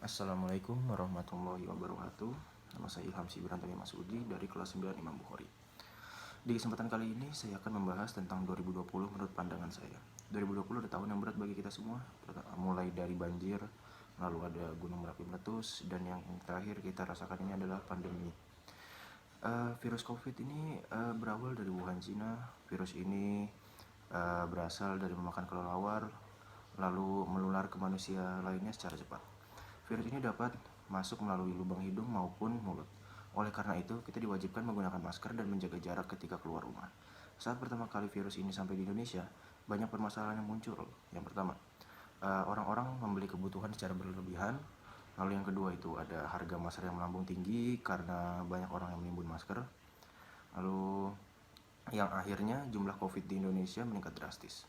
Assalamualaikum warahmatullahi wabarakatuh. Nama saya Ilham Sibrantani Masudi dari kelas 9 Imam Bukhari. Di kesempatan kali ini saya akan membahas tentang 2020 menurut pandangan saya. 2020 adalah tahun yang berat bagi kita semua, mulai dari banjir, lalu ada gunung Merapi meletus, dan yang terakhir kita rasakan ini adalah pandemi. Virus COVID ini berawal dari Wuhan, Cina. Virus ini berasal dari memakan kelelawar, lalu menular ke manusia lainnya secara cepat. Virus ini dapat masuk melalui lubang hidung maupun mulut. Oleh karena itu, kita diwajibkan menggunakan masker dan menjaga jarak ketika keluar rumah. Saat pertama kali virus ini sampai di Indonesia, banyak permasalahan yang muncul. Yang pertama, orang-orang membeli kebutuhan secara berlebihan. Lalu yang kedua itu ada harga masker yang melambung tinggi karena banyak orang yang menimbun masker. Lalu yang akhirnya jumlah COVID di Indonesia meningkat drastis.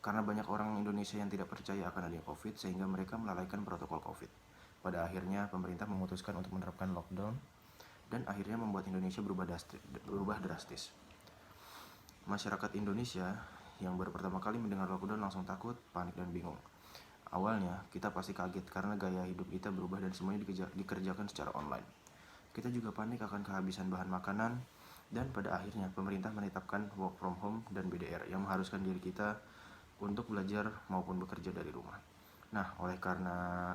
Karena banyak orang Indonesia yang tidak percaya akan adanya COVID sehingga mereka melalaikan protokol COVID. Pada akhirnya pemerintah memutuskan untuk menerapkan lockdown dan akhirnya membuat Indonesia berubah drastis. Masyarakat Indonesia yang baru pertama kali mendengar lockdown langsung takut, panik, dan bingung. Awalnya kita pasti kaget karena gaya hidup kita berubah dan semuanya dikerjakan secara online. Kita juga panik akan kehabisan bahan makanan dan pada akhirnya pemerintah menetapkan work from home dan BDR yang mengharuskan diri kita untuk belajar maupun bekerja dari rumah. Oleh karena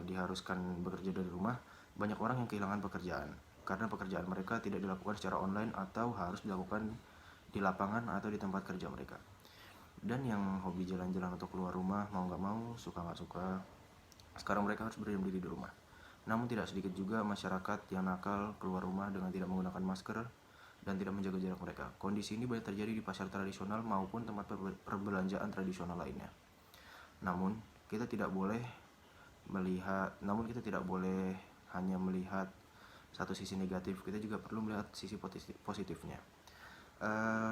diharuskan bekerja dari rumah, banyak orang yang kehilangan pekerjaan karena pekerjaan mereka tidak dilakukan secara online atau harus dilakukan di lapangan atau di tempat kerja mereka. Dan yang hobi jalan-jalan atau keluar rumah, mau gak mau, suka gak suka, sekarang mereka harus berdiam diri di rumah. Namun tidak sedikit juga masyarakat yang nakal keluar rumah dengan tidak menggunakan masker dan tidak menjaga jarak mereka. Kondisi ini banyak terjadi di pasar tradisional maupun tempat perbelanjaan tradisional lainnya. Namun kita tidak boleh hanya melihat satu sisi negatif, kita juga perlu melihat sisi positifnya.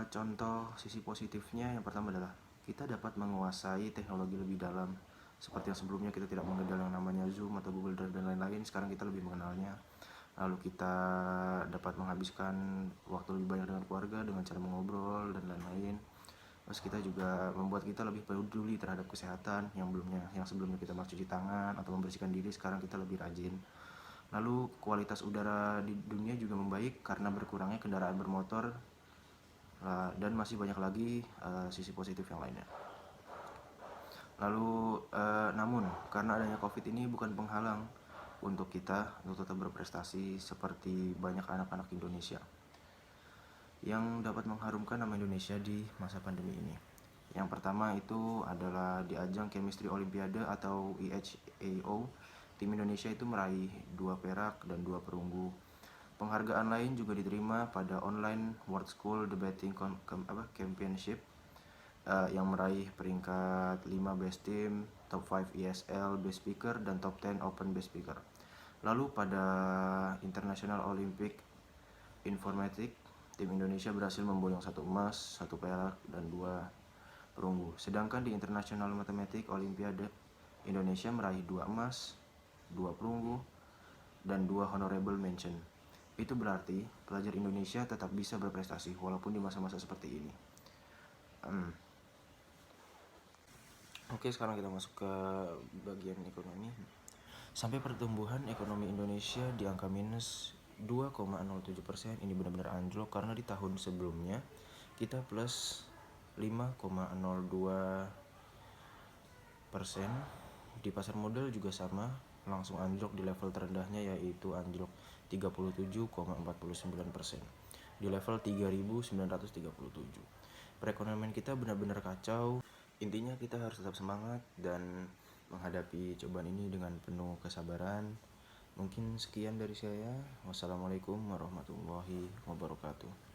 Contoh sisi positifnya yang pertama adalah kita dapat menguasai teknologi lebih dalam. Seperti yang sebelumnya kita tidak mengenal yang namanya Zoom atau Google Drive dan lain-lain, sekarang kita lebih mengenalnya. Lalu kita dapat menghabiskan waktu lebih banyak dengan keluarga dengan cara mengobrol dan lain-lain. Terus kita juga membuat kita lebih peduli terhadap kesehatan yang sebelumnya kita masih cuci tangan atau membersihkan diri, sekarang kita lebih rajin. Lalu kualitas udara di dunia juga membaik karena berkurangnya kendaraan bermotor, dan masih banyak lagi sisi positif yang lainnya. Lalu namun karena adanya COVID ini bukan penghalang untuk kita untuk tetap berprestasi seperti banyak anak-anak Indonesia yang dapat mengharumkan nama Indonesia di masa pandemi ini. Yang pertama itu adalah di ajang Chemistry Olimpiade atau IHAO, tim Indonesia itu meraih 2 perak dan 2 perunggu. Penghargaan lain juga diterima pada Online World School Debating Championship yang meraih peringkat 5 Best Team, Top 5 ESL Best Speaker, dan Top 10 Open Best Speaker. Lalu pada International Olympic Informatics, tim Indonesia berhasil memboyong 1 emas, 1 perak, dan 2 perunggu. Sedangkan di International Mathematics Olympiade, Indonesia meraih 2 emas, 2 perunggu, dan 2 honorable mention. Itu berarti pelajar Indonesia tetap bisa berprestasi walaupun di masa-masa seperti ini. Oke, sekarang kita masuk ke bagian ekonomi. Sampai pertumbuhan ekonomi Indonesia di angka minus 2,07%. Ini benar-benar anjlok karena di tahun sebelumnya kita plus 5,02%. Di pasar modal juga sama, langsung anjlok di level terendahnya, yaitu anjlok 37,49% di level 3.937. Perekonomian kita benar-benar kacau. Intinya kita harus tetap semangat dan menghadapi cobaan ini dengan penuh kesabaran. Mungkin sekian dari saya. Wassalamualaikum warahmatullahi wabarakatuh.